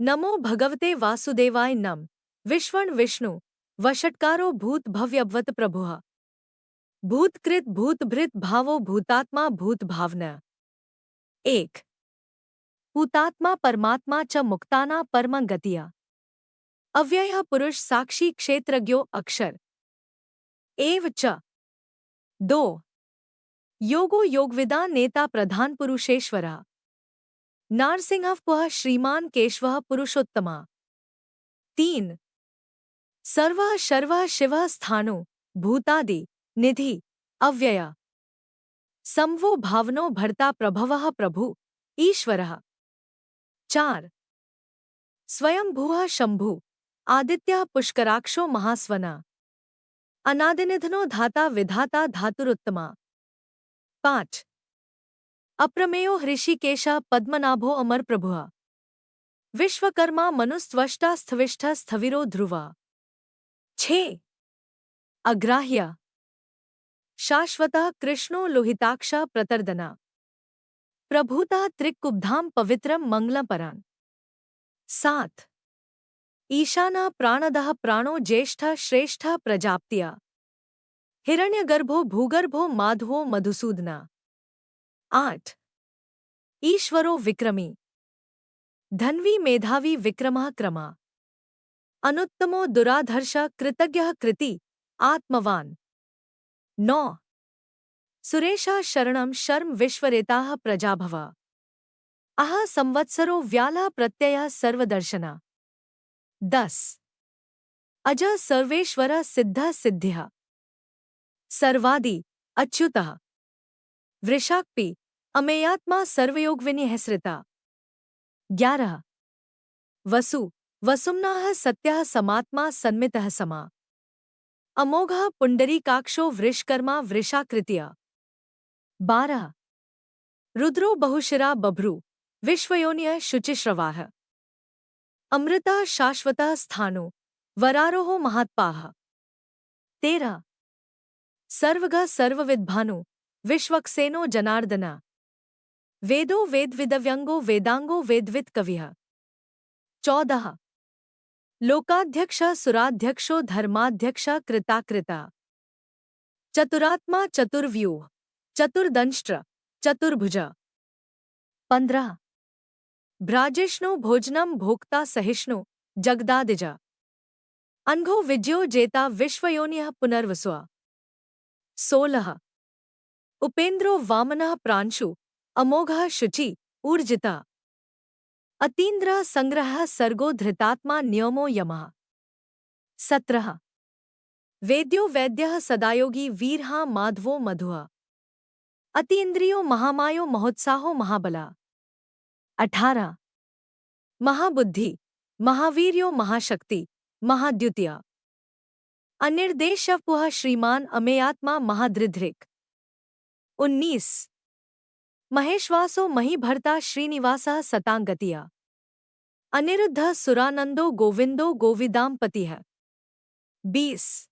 नमो भगवते वासुदेवाय नम। विश्वण विष्णु वषट्कारो भूत भव्यवत प्रभुः। भूतकृत भूतभृत भावो भूतात्मा भूत भावना। एक भूतात्मा परमात्मा च मुक्ताना परम गतिया। अव्ययः पुरुष साक्षी क्षेत्रज्ञो अक्षर एव च। दो योगो योगविदा नेता प्रधान पुरुषेश्वरः। नारसिंहः पुः श्रीमान केशवः पुरुषोत्तमा। तीन सर्वः शर्वः शिवः स्थाणु भूतादि निधि अव्यय। समवो भावनो भर्ता प्रभवः प्रभु ईश्वरः। चार स्वयंभुवः शंभु आदित्यः पुष्कराक्षो महास्वना। अनादिनिधनो धाता विधाता धातुरुत्तमा। पाँच अप्रमेयो हृषिकेशः पद्मनाभो अमर प्रभुः। विश्वकर्मा मनुस्त्वष्टा स्थविष्ठः स्थविरो ध्रुवा। छः अग्राह्य शाश्वतः कृष्णो लोहिताक्षः प्रतर्दना। प्रभूतः त्रिक्कुब्धां पवित्रं मंगलपरान्। सात ईशानः प्राणदः प्राणो ज्येष्ठः श्रेष्ठः प्रजाप्त्या। हिरण्यगर्भो भूगर्भो माधवो मधुसूदना। आठ ईश्वरो विक्रमी धन्वी मेधावी विक्रमः क्रमा। अनुत्तमो दुराधर्षः कृतज्ञः कृति आत्मवान्। नौ सुरेशः शरणं शर्म विश्वरेताः प्रजाभव। अह संवत्सरो व्यालः प्रत्ययः सर्वदर्शना। 10 अजः सर्वेश्वरः सिद्धः सिद्ध्यः। सर्वादि अच्युतः। वृषाक्पि अमेयात्मा सर्वयोगविनिहसृता। 11 वसु वसुम्नाः सत्यः समात्मा सन्मितः समा। अमोघः पुण्डरीकाक्षो वृषकर्मा वृषाकृत्या। 12 रुद्रो बहुशिरा बभ्रु विश्वयोनियः शुचिश्रवाः। अमृतः शाश्वतः स्थाणु वरारोहो महात्पाः। 13 सर्वगः सर्वविद्भानु विश्वक्सेनो जनार्दना। वेदो वेदविदव्यंगो वेदांगो वेदवित् कविः। 14 लोकाध्यक्षः सुराध्यक्षो धर्माध्यक्षः कृताकृता। चतुरात्मा चतुर्व्यूह चतुर्दंष्ट्र चतुर्भुज। 15 भ्राजिष्णु भोजनम भोक्ता सहिष्णु जगदादिज। अनघो विजयो जेता विश्वयोनिः पुनर्वसुः। 16 उपेन्द्रो वामनः प्रांशु अमोघः शुचि ऊर्जिता। अतीन्द्रः संग्रहः सर्गो धृतात्मा नियमो यमः। 17 वेद्यो वैद्यः सदायोगी वीरः माधवो मधुः। अतीन्द्रियो महामायो महोत्साहो महाबला। 18 महाबुद्धि महावीर्यो महाशक्ति महाद्युतिया। अनिर्देशः पुः श्रीमान अमेयात्मा महादृधृक्। 19 महेश्वासो महीभर्ता श्रीनिवासः सतांगतिया। अनिरुद्धः सुरानंदो गोविंदो गोविदाम्पतिः। 20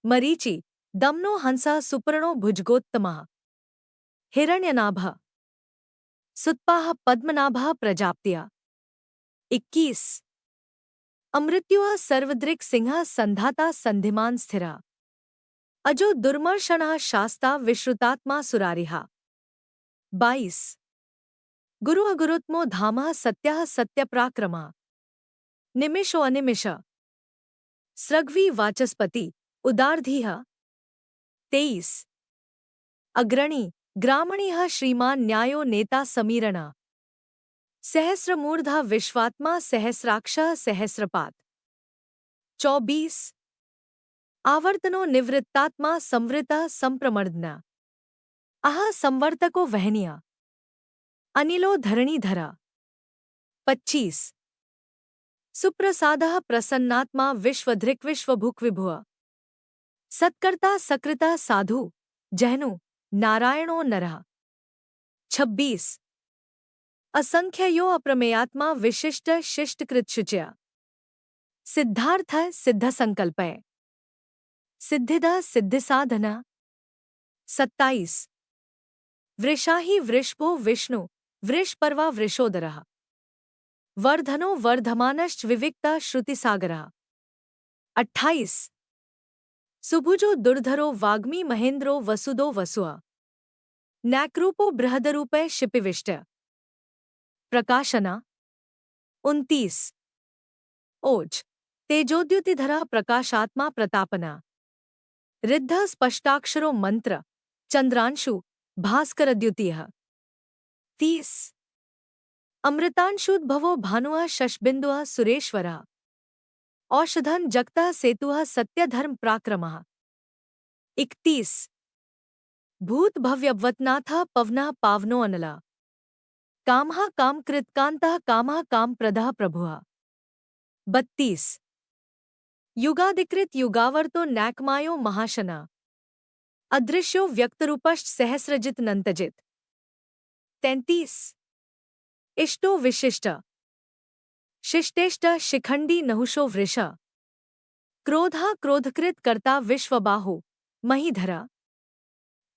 मरीचि दमनो हंसः सुपर्णो भुजगोत्तमः। हिरण्यनाभः सुत्पाः पद्मनाभः प्रजाप्त्या। 21 अमृत्युः सर्वदृक् सिंहः संधाता संधिमान स्थिरा। अजो दुर्मर्षणः शास्ता विश्रुतात्मा सुरारिहा। 22 गुरुः गुरुत्मो धामः सत्यः सत्यप्राक्रमा। निमिषो अनिमिष स्रग्वी वाचस्पति उदार्धीः। 23 अग्रणी ग्रामणीः श्रीमान न्यायो नेता समीरणा। सहस्रमूर्धा विश्वात्मा सहस्राक्षः सहस्रपात्। 24 आवर्तनो निवृत्तात्मा संवृतः संप्रमर्दना। अह संवर्तको वहनिया। अनिलो धरणीधरा। 25 सुप्रसादः प्रसन्नात्मा विश्वधृक् विश्वभुक् विभुः। सत्कर्ता सकृतः साधु जहनु नारायणो नरः। 26 असंख्ययो अप्रमेयात्मा विशिष्ट शिष्टकृतशुचया। सिद्धार्थः सिद्धसंकल्पः। सिद्धिदः सिद्धिसाधना। 27 वृषाहि वृषभो विष्णु वृषपर्वा वृषोदरः। वर्धनो वर्धमानश्च विविक्ता श्रुतिसागरः। 28 सुभुजो दुर्धरो वाग्मी महेन्द्रो वसुदो वसुः। नैक्रूपो बृहदरूपे शिपिविष्ट। प्रकाशना 29 ओज तेजोद्युतिधरा प्रकाशात्मा प्रतापना। रिद्ध स्पष्टाक्षरो मंत्र चंद्रांशु भास्करद्युतिः। 30 अमृतांशुद्भवो भानुः शशबिन्दुः सुरेश्वरः। औषधं जगतः सेतुः सत्यधर्म पराक्रमः। 31 भूत भव्यवत्नाथः पवनः पावनो अनलः। कामः कामकृत्कान्तः कामः कामप्रदः प्रभुः। 32 युगादिकृत युगावर्तो नैकमायो महाशना। अदृश्यो व्यक्तरूपश्च सहस्रजित नंतजित। 33 इष्टो विशिष्ट शिष्टेष्ट शिखंडी नहुषो वृष। क्रोधा क्रोधकृत कर्ता विश्वबाहु महीधरा।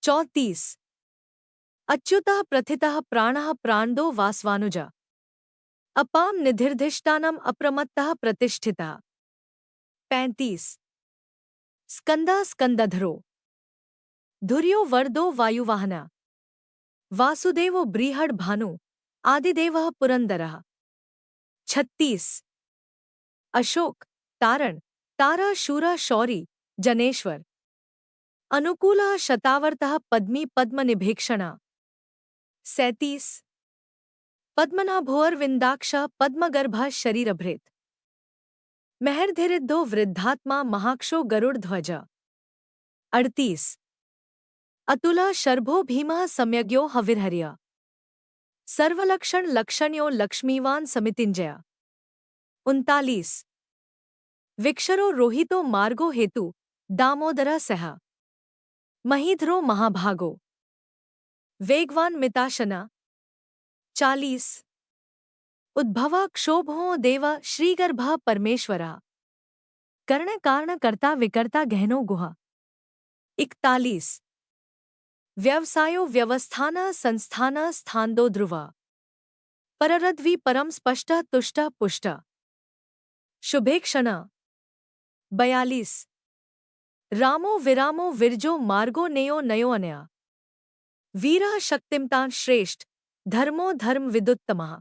34 अच्युतः प्रथितः प्राणः प्राणदो वासवानुज। अपाम निधिर्धिष्ठानम अप्रमत्तः प्रतिष्ठितः। 35 स्कंदा स्कंदधरो धुर्यो वरदो वायुवाहन। वासुदेवो ब्रीहड भानु आदिदेवः पुरंदरः। 36 अशोक तारण तारा शूरा शौरी जनेश्वर। अनुकूलः शतावर्तः पद्मी पद्मनिभीक्षणा। 37 पद्मनाभोर्विंदाक्ष पद्मगर्भः शरीरभृत। महर्धिरिद्धो वृद्धात्मा महाक्षो गरुड़ध्वज। 38 अतुला शर्भो भीमः सम्यग्यो हविर्हर्य। सर्वलक्षण लक्षण्यो लक्ष्मीवान समितिंजय। 39 विक्षरो रोहितो मार्गो हेतु दामोदरः सह। महीधरो महाभागो वेगवान मिताशना। 40 उद्भवा क्षोभो देव श्रीगर्भः परमेश्वरः। कर्ण कारण कर्ता विकर्ता गहनो गुहा। 41 व्यवसायो व्यवस्थान संस्थान स्थान्दो ध्रुव। पररद्वि परम स्पष्ट तुष्ट पुष्ट। शुभेक्षण 42 रामो विरामो विरजो मार्गो नेयो नयो अनया। वीरः शक्तिमतान श्रेष्ठ धर्मो धर्म विदुत्तमः।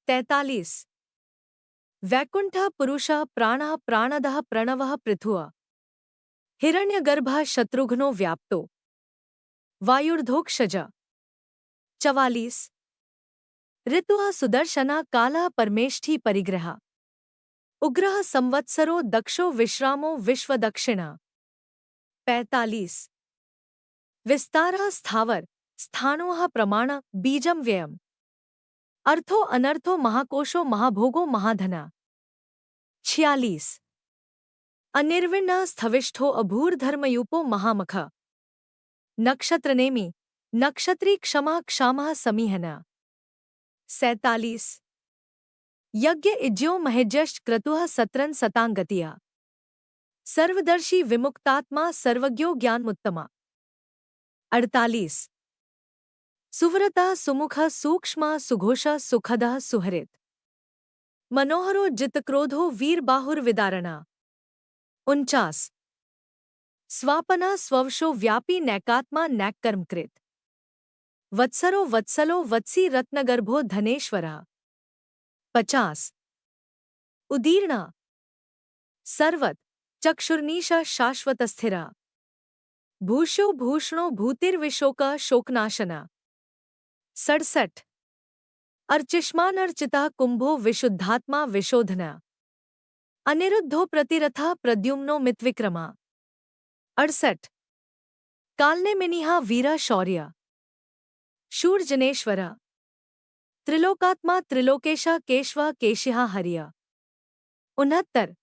43 वैकुंठः पुरुषः प्राणः प्राणदः प्रणवः पृथुः। हिरण्यगर्भः शत्रुघ्नो व्याप्तो वायुर्धोक्षज। 44 ऋतुः सुदर्शनः कालः परमेष्ठी परिग्रह। उग्रः संवत्सरो दक्षो विश्रामो विश्वदक्षिणः। 45 विस्तारः स्थावर स्थाणोः प्रमाण बीजम व्ययम्। अर्थो अनर्थो महाकोशो महाभोगो महाधना। 46 अनिर्विण्णः स्थविष्ठो अभूर्धर्मयूपो महामख। नक्षत्रनेमि नक्षत्री क्षमा क्षामः समीहना। 47 यज्ञ इज्यो महेज्यश्च क्रतुः सत्रन सतांगतिया। सर्वदर्शी विमुक्तात्मा सर्वज्ञो ज्ञानमुत्तमा। 48 सुव्रतः सुमुखः सूक्ष्मः सुघोषः सुखदः सुहृत्। मनोहरो जितक्रोधो वीरबाहुर्विदारणा। 49 स्वापना स्ववशो व्यापी नैकात्मा नैक्कर्मकृत। वत्सरो वत्सलो वत्सी रत्नगर्भो धनेश्वरः। 50 उदीर्णा सर्वत चक्षुर्नीशः शाश्वतस्थिरा। भूष्यो भूषणो भूतिर्विशोकः शोकनाशना। 67 अर्चिष्मानर्चितः कुंभो विशुद्धात्मा विशोधना। अनिरुद्धो प्रतिरथः प्रद्युम्नो मितविक्रमा। 68 कालनेमिनिहा वीरा शौर्य शूरजनेश्वर। त्रिलोकात्मा त्रिलोकेशः केशवः केशिहा हर्य। 69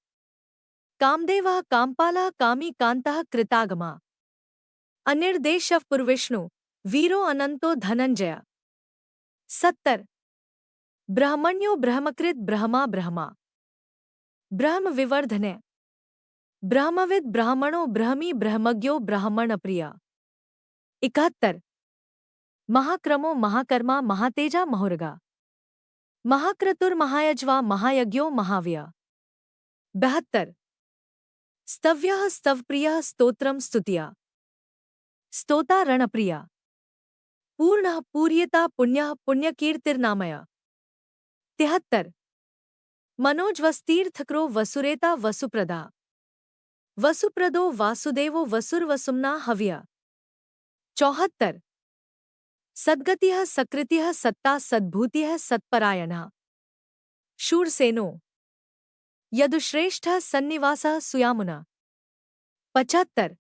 कामदेवः कामपालः कामी कांतः कृतागमा। अनिर्देशः पुरविष्णु वीरो अनंतो धनंजय। 70 ब्रह्मण्यो ब्रह्मकृत ब्रह्मा ब्रह्मा। ब्रह्म विवर्धने ब्रह्मविद ब्राह्मणो ब्रह्मी ब्रह्मज्ञो ब्राह्मण प्रिया। 71 महाक्रमो महाकर्मा महातेजा महोरगा। महाक्रतुर्महायज्वा महायज्ञो महाव्य। 72 स्तव्यः स्तवप्रियः स्तोत्रं स्तुत्या स्तोता रणप्रिया पूर्णः पूर्यता पुण्यः पुण्यकीर्तिर्नामय। 73 मनोजवस्तीर्थक्रो वसुरेता वसुप्रदा वसुप्रदो वासुदेवो वसुर्वसुम्ना हव्य। 74 सद्गतिः सकृतिः सत्ता सद्भूतिः सत्परायणः शूरसेनो यदुश्रेष्ठः सन्निवासः सुयामुना। 75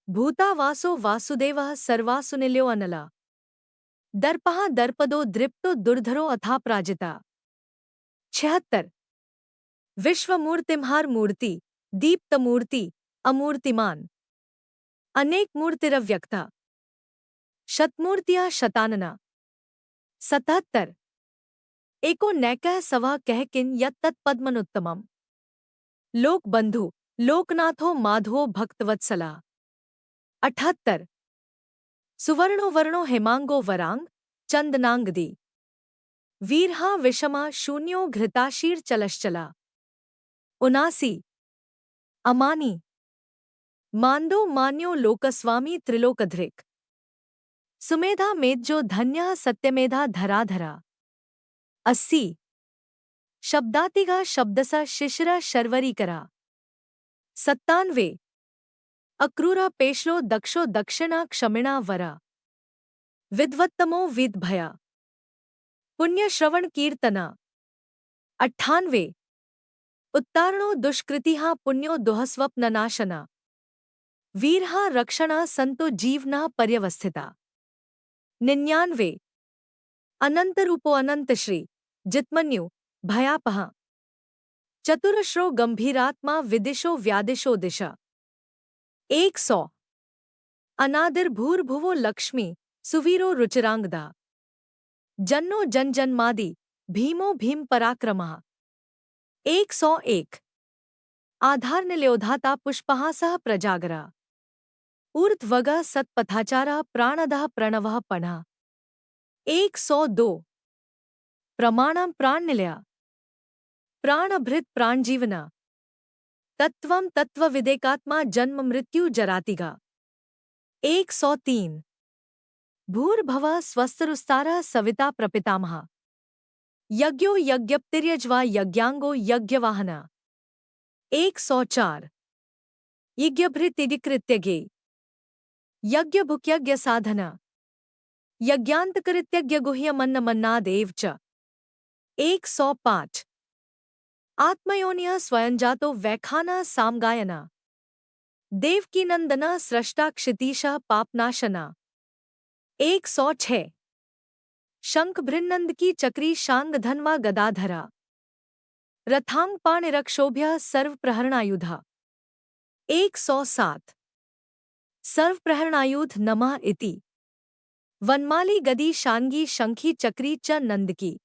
भूतावासो वासुदेवः सर्वासुनिल्यो अनला दर्पः दर्पदो दृप्तो दुर्धरो अथापराजिता। 76 विश्वमूर्तिमहार मूर्ति दीप्तमूर्ति अमूर्तिमान अनेक मूर्तिरव्यक्ता शतमूर्तिया शतानना। 77 एको नैकः सवः कह किन यत् तत्पद्मनुत्तमम् लोकबंधु लोकनाथो माधवो भक्तवत्सला। 78 सुवर्णो वर्णो हेमांगो वरांग चंदनांगदी वीरहा विषमा शून्यो घृताशीर चलश्चला। 79 अमानी मांदो मान्यो लोकस्वामी त्रिलोकधृक् सुमेधा मेज्जो धन्यः सत्यमेधा धराधरा। 80 शब्दातिगा शब्दसा शिशिरा शर्वरीकरा। 97 अक्रूरा पेशलो दक्षो दक्षिणा क्षमिणा वरा विद्वत्तमो विद्भया पुण्यश्रवण कीर्तना। 98 उत्तारणो दुष्कृतिहा पुण्यो दुःस्वप्ननाशना वीरहा रक्षणा संतो जीवना पर्यवस्थिता। 99 अनंतरूपो अनंतश्री जित्मन्यु भयापहा चतुरश्रो गंभीरात्मा विदिशो व्यादिशो दिशा। 100 अनादिर भूर्भुवो लक्ष्मी सुवीरो रुचिरांगदा जन्नो जनजन्मादि भीमो भीम पराक्रमः। 101 आधारनिलयोधाता पुष्पहासः प्रजागरा ऊर्ध्वगः सत्पथाचारः प्राणदः प्रणवः पणः। 102 प्रमाणं प्राणनिलया प्राणभृत प्राणजीवना तत्वं तत्वविदेकात्मा जन्म मृत्यु जरातिगा। 103 भूर्भुवः स्वस्तरुस्तारः सविता प्रपितामहः यज्ञो यज्ञप्तिर्यज्वा यज्ञांगो यज्ञवाहना। 104 यज्ञभृतिदिकृत्यज्ञे यज्ञभुक्यज्ञ साधना यज्ञान्तकृत्यज्ञगुह्यमन्नमन्नादेव च। 105 आत्मयोनिः स्वयंजातो वैखानः सामगायना देवकीनंदना स्रष्टा क्षितीशः पापनाशना। 106 शंख भृन्नंद की चक्री शांग धनवा गदाधरा रथांग पाणिरक्षोभ्य सर्वप्रहरणायुधा। 107 सर्वप्रहरणायुध नमः इति वनमाली गदी शांगी शंखी चक्री च नंदकी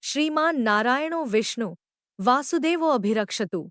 श्रीमान नारायणो विष्णु वासुदेवो अभिरक्षतु।